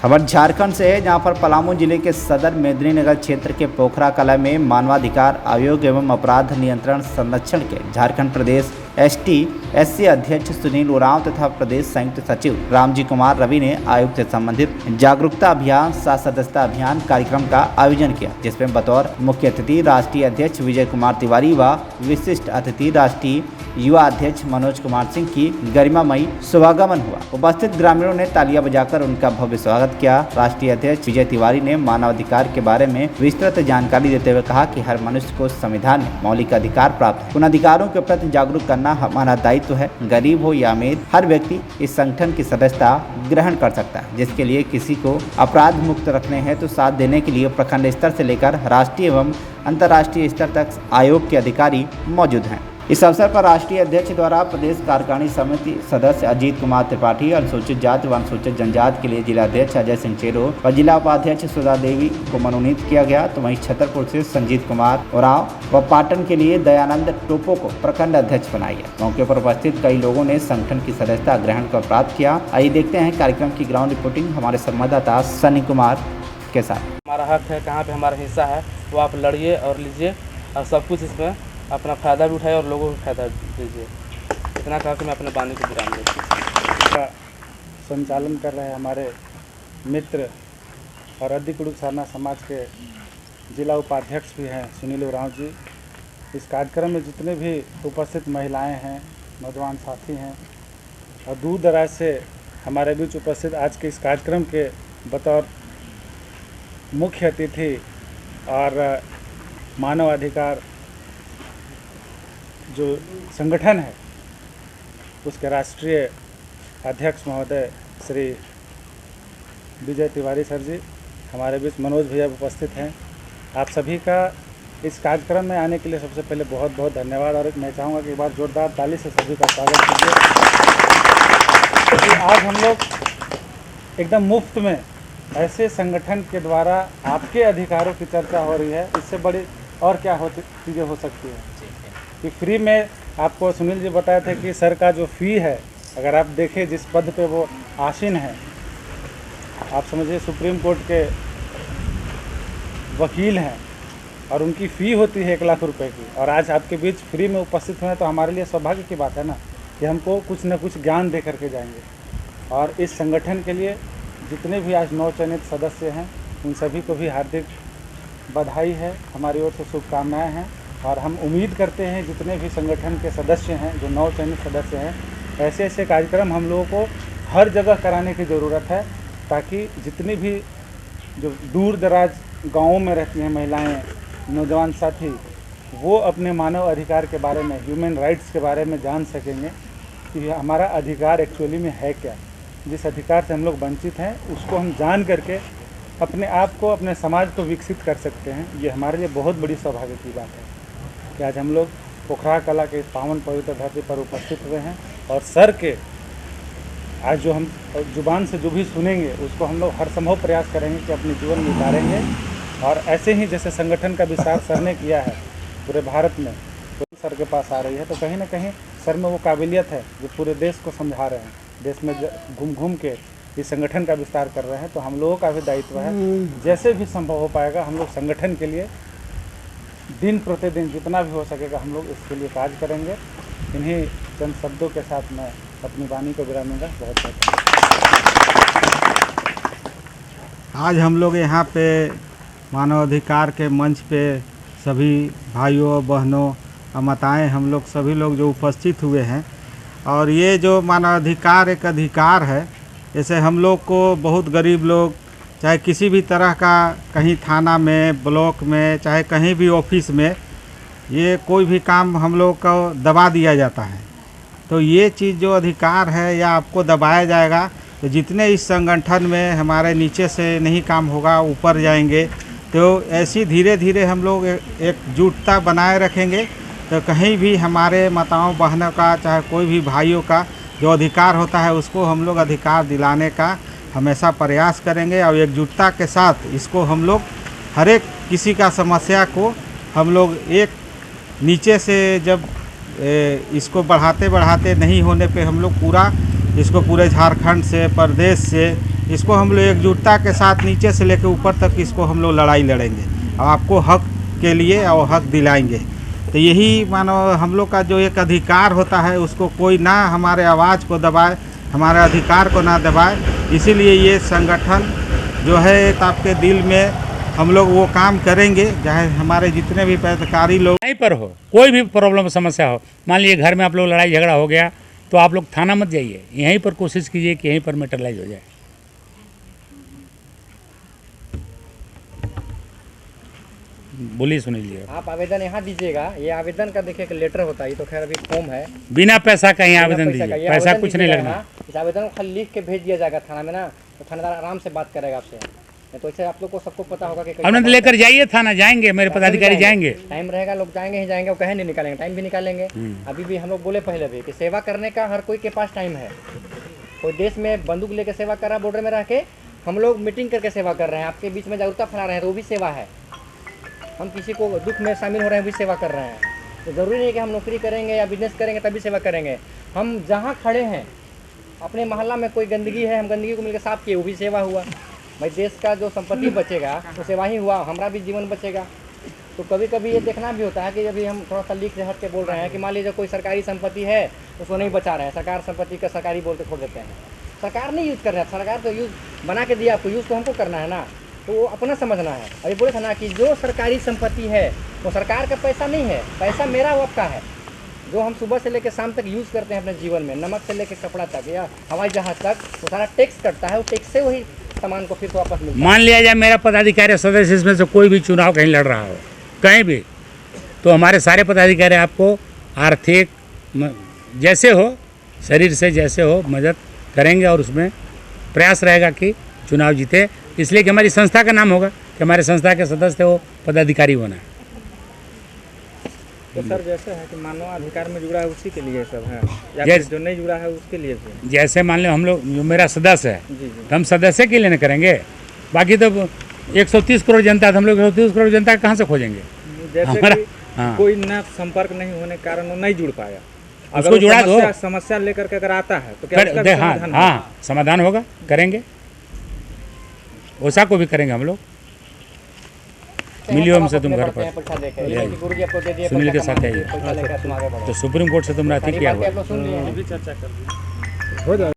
खबर झारखंड से है, जहां पर पलामू जिले के सदर मेदिनीनगर क्षेत्र के पोखरा कला में मानवाधिकार आयोग एवं अपराध नियंत्रण संरक्षण के झारखंड प्रदेश ST/SC अध्यक्ष सुनील उरांव तथा प्रदेश संयुक्त सचिव रामजी कुमार रवि ने आयोग से संबंधित जागरूकता अभियान सदस्यता अभियान कार्यक्रम का आयोजन किया, जिसमें बतौर मुख्य अतिथि राष्ट्रीय अध्यक्ष विजय कुमार तिवारी व विशिष्ट अतिथि राष्ट्रीय युवा अध्यक्ष मनोज कुमार सिंह की गरिमामयी शुभागमन हुआ। उपस्थित ग्रामीणों ने तालियां बजाकर उनका भव्य स्वागत किया। राष्ट्रीय अध्यक्ष विजय तिवारी ने मानवाधिकार के बारे में विस्तृत जानकारी देते हुए कहा कि हर मनुष्य को संविधान में मौलिक अधिकार प्राप्त है। उन अधिकारों के प्रति जागरूक करना हमारा दायित्व है। गरीब हो या अमीर, हर व्यक्ति इस संगठन की सदस्यता ग्रहण कर सकता है, जिसके लिए किसी को अपराध मुक्त रखने हैं तो साथ देने के लिए प्रखंड स्तर से लेकर राष्ट्रीय एवं अंतर्राष्ट्रीय स्तर तक आयोग के अधिकारी मौजूद हैं। इस अवसर पर राष्ट्रीय अध्यक्ष द्वारा प्रदेश कार्यकारिणी समिति सदस्य अजीत कुमार त्रिपाठी, अनुसूचित जाति व अनुसूचित जनजाति के लिए जिला अध्यक्ष अजय सिंह चेरो व जिला उपाध्यक्ष सुधा देवी को मनोनीत किया गया। तो वहीं छतरपुर से संजीत कुमार उरांव व पाटन के लिए दयानंद टोपो को प्रखंड अध्यक्ष बनाया गया। मौके पर उपस्थित कई लोगों ने संगठन की सदस्यता ग्रहण कर प्राप्त किया। आइए देखते हैं कार्यक्रम की ग्राउंड रिपोर्टिंग हमारे संवाददाता सनी कुमार के साथ। हमारा हक है, कहाँ पे हमारा हिस्सा है वो आप लड़िए और लीजिए और सब कुछ इसमें अपना फ़ायदा भी उठाए और लोगों को फ़ायदा दीजिए। इतना कहा कि मैं अपने वाणी को विराम देता हूं। संचालन कर रहे हमारे मित्र और अधिकुड़ुक सारना समाज के जिला उपाध्यक्ष भी हैं सुनील उरांव जी। इस कार्यक्रम में जितने भी उपस्थित महिलाएं हैं, नौजवान साथी हैं और दूर दराज से हमारे बीच उपस्थित आज के इस कार्यक्रम के बतौर मुख्य अतिथि और मानवाधिकार जो संगठन है उसके राष्ट्रीय अध्यक्ष महोदय श्री विजय तिवारी सर जी, हमारे बीच मनोज भैया उपस्थित हैं। आप सभी का इस कार्यक्रम में आने के लिए सबसे पहले बहुत बहुत धन्यवाद और मैं चाहूँगा कि एक बार जोरदार ताली से सभी का स्वागत कीजिए। तो आज हम लोग एकदम मुफ्त में ऐसे संगठन के द्वारा आपके अधिकारों की चर्चा हो रही है, इससे बड़ी और क्या चीज़ें हो सकती है कि फ्री में आपको सुनील जी बताए थे कि सर का जो फ़ी है, अगर आप देखें जिस पद पे वो आसीन है, आप समझिए सुप्रीम कोर्ट के वकील हैं और उनकी फ़ी होती है 1 लाख रुपए की, और आज आपके बीच फ्री में उपस्थित हुए तो हमारे लिए सौभाग्य की बात है ना कि हमको कुछ न कुछ ज्ञान दे करके जाएंगे। और इस संगठन के लिए जितने भी आज नवचयनित सदस्य हैं उन सभी को भी हार्दिक बधाई है, हमारी ओर से शुभकामनाएँ हैं। और हम उम्मीद करते हैं जितने भी संगठन के सदस्य हैं, जो नवचयनित सदस्य हैं, ऐसे ऐसे कार्यक्रम हम लोगों को हर जगह कराने की ज़रूरत है, ताकि जितनी भी जो दूर दराज गाँवों में रहती हैं महिलाएं, नौजवान साथी, वो अपने मानव अधिकार के बारे में, ह्यूमन राइट्स के बारे में जान सकेंगे कि हमारा अधिकार एक्चुअली में है क्या। जिस अधिकार से हम लोग वंचित हैं उसको हम जान करके अपने आप को, अपने समाज को विकसित कर सकते हैं। ये हमारे लिए बहुत बड़ी सौभाग्य की बात है कि आज हम लोग पोखरा कला के पावन पवित्र धरती पर उपस्थित हुए हैं और सर के आज जो हम जुबान से जो भी सुनेंगे उसको हम लोग हर संभव प्रयास करेंगे कि अपने जीवन में उतारेंगे। और ऐसे ही जैसे संगठन का विस्तार सर ने किया है पूरे भारत में, तो सर के पास आ रही है, तो कहीं ना कहीं सर में वो काबिलियत है जो पूरे देश को समझा रहे हैं, देश में घूम घूम के इस संगठन का विस्तार कर रहे हैं। तो हम लोगों का भी दायित्व है, जैसे भी संभव हो पाएगा हम लोग संगठन के लिए दिन प्रतिदिन जितना भी हो सकेगा हम लोग इसके लिए कार्य करेंगे। इन्हीं चंद शब्दों के साथ मैं अपनी वाणी को विराम दूंगा। बहुत बहुत आज हम लोग यहाँ पे मानवाधिकार के मंच पे सभी भाइयों बहनों और माताएं, हम लोग सभी लोग जो उपस्थित हुए हैं, और ये जो मानवाधिकार एक अधिकार है, जैसे हम लोग को बहुत गरीब लोग, चाहे किसी भी तरह का कहीं थाना में, ब्लॉक में, चाहे कहीं भी ऑफिस में, ये कोई भी काम हम लोग को दबा दिया जाता है। तो ये चीज़ जो अधिकार है या आपको दबाया जाएगा, तो जितने इस संगठन में हमारे नीचे से नहीं काम होगा, ऊपर जाएंगे, तो ऐसी धीरे धीरे हम लोग एकजुटता बनाए रखेंगे। तो कहीं भी हमारे माताओं बहनों का, चाहे कोई भी भाइयों का जो अधिकार होता है उसको हम लोग अधिकार दिलाने का हमेशा प्रयास करेंगे। और एकजुटता के साथ इसको हम लोग हर एक किसी का समस्या को हम लोग एक नीचे से जब इसको बढ़ाते बढ़ाते नहीं होने पे हम लोग पूरा इसको पूरे झारखंड से, प्रदेश से इसको हम लोग एकजुटता के साथ नीचे से लेकर ऊपर तक इसको हम लोग लड़ाई लड़ेंगे और आपको हक के लिए और हक दिलाएंगे। तो यही मानो हम लोग का जो एक अधिकार होता है उसको कोई ना हमारे आवाज़ को दबाए, हमारे अधिकार को ना दबाए। इसीलिए ये संगठन जो है एक आपके दिल में हम लोग वो काम करेंगे, चाहे हमारे जितने भी पदाधिकारी लोग कहीं पर हो, कोई भी प्रॉब्लम समस्या हो, मान लीजिए घर में आप लोग लड़ाई झगड़ा हो गया तो आप लोग थाना मत जाइए, यहीं पर कोशिश कीजिए कि यहीं पर मैटरलाइज हो जाए। बोलिए, सुन लीजिए। आप आवेदन यहाँ दीजिएगा। ये आवेदन का देखिए एक लेटर होता है, ये तो खैर अभी फॉर्म है, बिना पैसा का ही आवेदन बिना दीजिए, ये पैसा आवेदन कुछ नहीं दीजिएगा लगना। यहाँ। इस आवेदन को खाली लिख के भेज दिया जाएगा थाना में ना, तो थानेदार आराम से बात करेगा आपसे। नहीं तो ऐसे आप लोग को सबको पता होगा कि हमने तो लेकर जाइए थाना, जाएंगे, मेरे पदाधिकारी जाएंगे। टाइम रहेगा, लोग जाएंगे ही जाएंगे, वो कहे नहीं निकालेंगे, टाइम भी निकालेंगे। अभी भी हम लोग बोले पहले भी कि सेवा करने का हर कोई के पास टाइम है। कोई देश में बंदूक लेकर सेवा कर रहा है, बॉर्डर में रह के, हम लोग मीटिंग करके सेवा कर रहे हैं, आपके बीच में जागरूकता फैला रहे हैं, तो वो भी सेवा है। हम किसी को दुख में शामिल हो रहे हैं, भी सेवा कर रहे हैं। तो ज़रूरी नहीं कि हम नौकरी करेंगे या बिजनेस करेंगे तभी सेवा करेंगे। हम जहाँ खड़े हैं, अपने मोहल्ला में कोई गंदगी है, हम गंदगी को मिलकर साफ किए, वो भी सेवा हुआ। भाई देश का जो संपत्ति बचेगा वो सेवा ही हुआ, हमारा भी जीवन बचेगा। तो कभी कभी ये देखना भी होता है कि अभी हम थोड़ा सा लीक से हट के बोल रहे हैं कि मान लीजिए कोई सरकारी संपत्ति है उसको नहीं बचा रहे हैं, सरकार संपत्ति का सरकारी बोल के छोड़ देते हैं। सरकार नहीं यूज़ कर रहा है, सरकार तो यूज़ बना के दिया आपको, यूज़ तो हमको करना है ना, तो वो अपना समझना है। अभी बोले था ना कि जो सरकारी संपत्ति है वो सरकार का पैसा नहीं है, पैसा मेरा वो आपका है। जो हम सुबह से लेकर शाम तक यूज़ करते हैं अपने जीवन में, नमक से लेकर कपड़ा तक या हवाई जहाज़ तक, वो सारा टैक्स कटता है, वो टैक्स से वही सामान को फिर तो वापस मिलता है। मान लिया जाए मेरा पदाधिकारी सदस्य इसमें से कोई भी चुनाव कहीं लड़ रहा हो, कहीं भी, तो हमारे सारे पदाधिकारी आपको आर्थिक जैसे हो, शरीर से जैसे हो, मदद करेंगे और उसमें प्रयास रहेगा कि चुनाव जीते। इसलिए कि हमारी संस्था का नाम होगा कि हमारे संस्था के सदस्य हो पदाधिकारी होना है। तो सर जैसे है कि मानवाधिकार में जुड़ा है उसी के लिए सब है, या Yes. फिर जो नहीं जुड़ा है उसके लिए भी? जैसे मान लो हम लोग, जो मेरा सदस्य है, जी तो हम सदस्य के लिए न करेंगे, बाकी तो 130 करोड़ जनता है, तो हम लोग 130 करोड़ जनता कहाँ से खोजेंगे? जैसे हमारा कि हाँ, कोई न संपर्क नहीं होने के कारण वो नहीं जुड़ पाया, उसको जुड़ा दो, समस्या लेकर के अगर आता है तो क्या उसका भी हाँ समाधान हाँ, समाधान होगा, करेंगे, वैसा को भी करेंगे हम लोग। मिलियो हमसे तुम घर पर, सुनील के साथ आइए। तो सुप्रीम कोर्ट से तुम रात क्या हुआ? सुन लिए हैं। हो जाए।